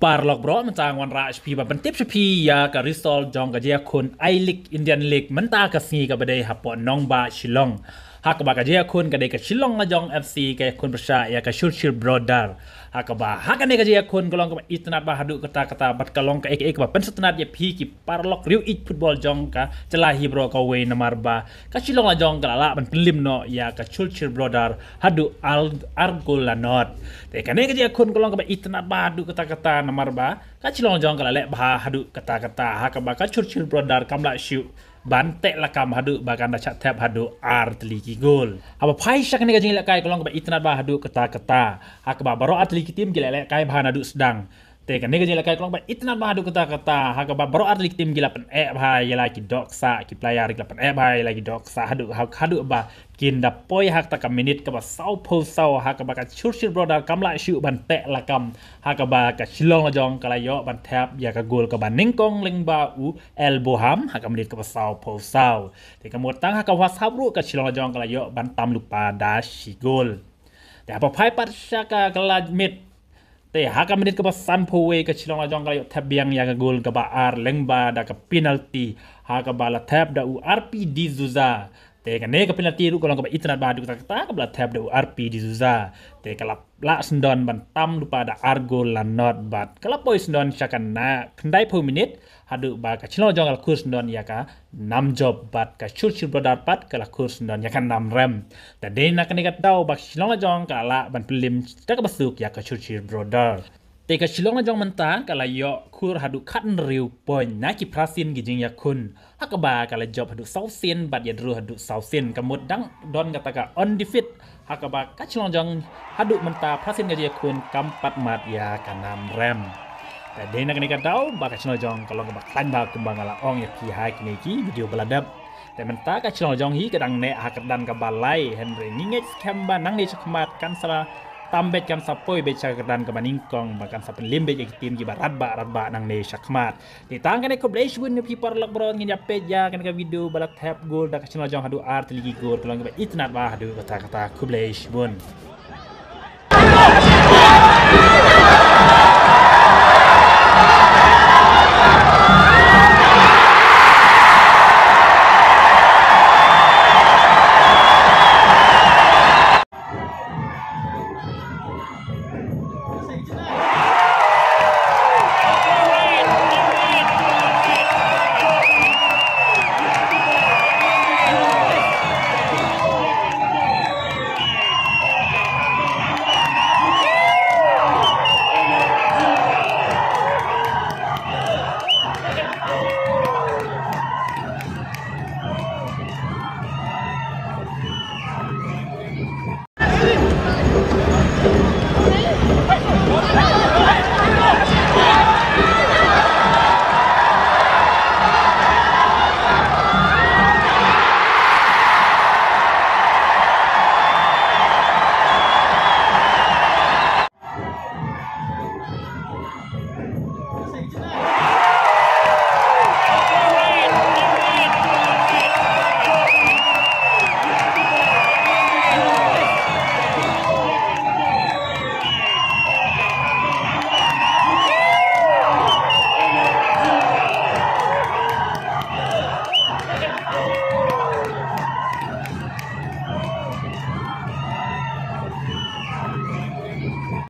bar lok bro mentang wan ra HP ba pentip HP ya ka risol jong ka dia kun I League Indian League menta ka singi ka badai hapo nong ba Shillong hak ba ka dia kun ka dei ka Shillong ngajong FC ka kun persya ya ka Shulshir Brother hak ba hak ne ka dia kun golong ka itnat ba hadu kata bat kalong ka ek ba pen setnat ya phi ki par lok riu it football jong ka celahi bro ka we namar ba ka Shillong ngajong ka la ban pelim no ya ka Shulshir Brother hadu Argol Lanot te ka ne ka dia kun golong ka itnat ba hadu kata namar ba ka Shillong jong ka la le ba hadu kata hak ba ka Shulshir Brother kamla shu bantek lakam hadu bagan dah tab hadu artliki gol apa pai syak ni gajing lekai kolong ba itnat ba hadu kata hak ba baro artliki tim gila lekai bahan hadu sedang te kan ni gajing lekai kolong ba itnat ba hadu kata hak ba baro artliki tim gila pen bhai yala ki doksa ki player gila pen bhai lagi doksa hadu ba kin da poi hak tak minit ka ba sau po sau hak ba ka Shulshir Brother kamla shu bantek lakam hak ba ka Shillong jong kala yo ban tab ya ka gol ka ba ningkong ling ba u elboham hak minit ka ba sau po sau te ka motang hak wa sabru ka Shillong jong kala yo ban tam lupa da shi gol te apa pai pat shaka kala mit te hak minit ka ba san po we ka Shillong jong kala yo tab biang ya ka gol ka ba ar leng ba da ka penalty hak ba la tab da u RP di Zuza te kan ne ka penalty ru kolong ka itnat ba du kata ka bla tab de RP di Zuza te kala la sendon ban tam lupa da Argol Lanot bat kala poi sendon syakan na kendai po minit hadu ba ka Shillong jong kala kurs sendon ya ka 6 job bat ka Shulshir Brother pat kala kurs sendon ya ka 6 rem da de na kan ka dau ba Shillong jong kala ban pelim ta ka basuk ya ka Shulshir Brother te ka Shillong jong mentang kala yo kur hadu khan riu poin na ki prasin gi jing ya kun hakaba kala job hadu sausin bat ya dru hadu sausin kamut dang don kata ka on defeat hakaba ka Shillong jong hadu menta prasin ga ya kun kampat mat ya kanam rem ta de na kan ka dau ba ka Shillong jong kalau ba tan ba kembang ala ong ya ki hai kini ki video beladapแต่มันตากะShillong jong hi kadang ne hakadan ka balai Henry ninget kamba nang ni chakmat kan sala tambet kan sapoi beca kedan ke maningkong bahkan sapen limbe je tim ki barat ba nang ne syakmat ditang kan ko blaze win pi par lak bron ngin jape ja kan ka video balat tap gol da ka Shillong jong hadu art ligi gol tolong ba itnat ba hadu kata ko blaze win